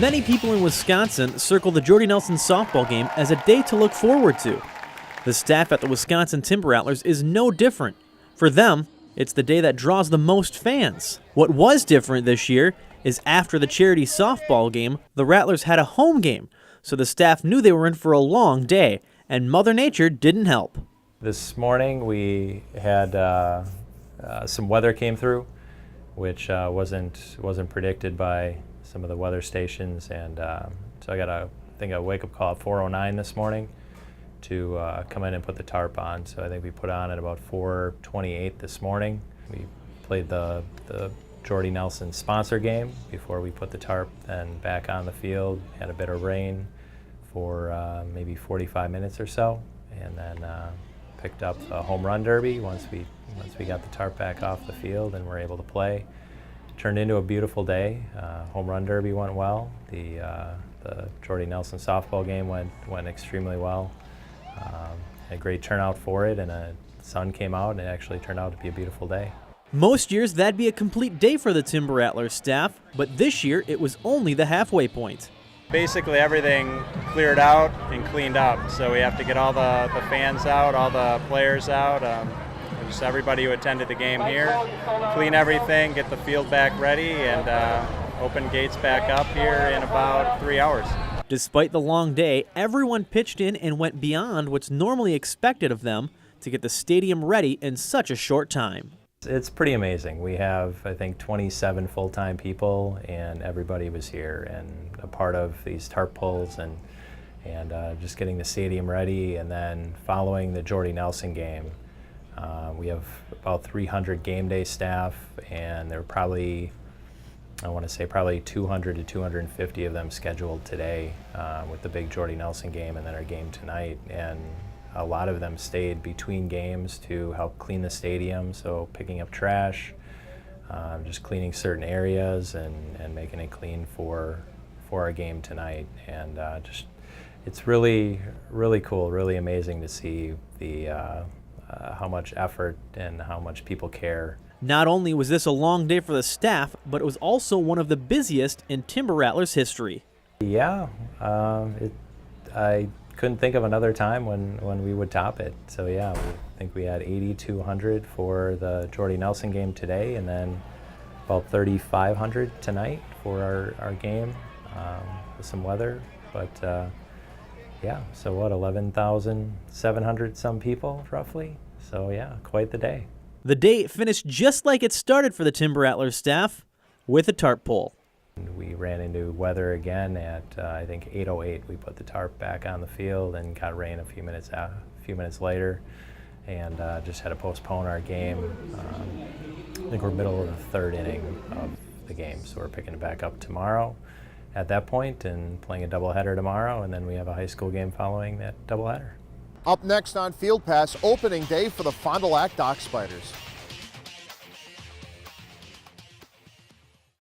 Many people in Wisconsin circle the Jordy Nelson softball game as a day to look forward to. The staff at the Wisconsin Timber Rattlers is no different. For them, it's the day that draws the most fans. What was different this year is after the charity softball game, the Rattlers had a home game, so the staff knew they were in for a long day, and Mother Nature didn't help. This morning we had some weather came through, which wasn't predicted by some of the weather stations, and so I got a wake-up call at 4:09 this morning to come in and put the tarp on. So I think we put on at about 4:28 this morning. We played the Jordy Nelson sponsor game before we put the tarp then back on the field. Had a bit of rain for maybe 45 minutes or so, and then picked up a home run derby once we got the tarp back off the field and were able to play. Turned into a beautiful day. Home run derby went well. The Jordy Nelson softball game went extremely well. Had a great turnout for it, and the sun came out, and it actually turned out to be a beautiful day. Most years that'd be a complete day for the Timber Rattlers staff, but this year it was only the halfway point. Basically everything cleared out and cleaned up, so we have to get all the fans out, all the players out, just everybody who attended the game here, clean everything, get the field back ready, and open gates back up here in about 3 hours. Despite the long day, everyone pitched in and went beyond what's normally expected of them to get the stadium ready in such a short time. It's pretty amazing. We have, I think, 27 full-time people, and everybody was here and a part of these tarp pulls and just getting the stadium ready. And then following the Jordy Nelson game, we have about 300 game day staff, and there were probably, I want to say probably 200 to 250 of them scheduled today with the big Jordy Nelson game and then our game tonight. And a lot of them stayed between games to help clean the stadium, so picking up trash, just cleaning certain areas and making it clean for our game tonight. And it's really cool, really amazing to see how much effort and how much people care. Not only was this a long day for the staff, but it was also one of the busiest in Timber Rattlers history. Yeah, I couldn't think of another time when we would top it. So yeah, I think we had 8,200 for the Jordy Nelson game today, and then about 3,500 tonight for our game with some weather. But yeah, so what, 11,700 some people roughly. So yeah, quite the day. The day finished just like it started for the Timber Rattlers staff, with a tarp pull. We ran into weather again at I think 8:08. We put the tarp back on the field and got rain a few minutes later, and just had to postpone our game. I think we're middle of the third inning of the game, so we're picking it back up tomorrow at that point and playing a doubleheader tomorrow, and then we have a high school game following that doubleheader. Up next on Field Pass, opening day for the Fond du Lac Dock Spiders.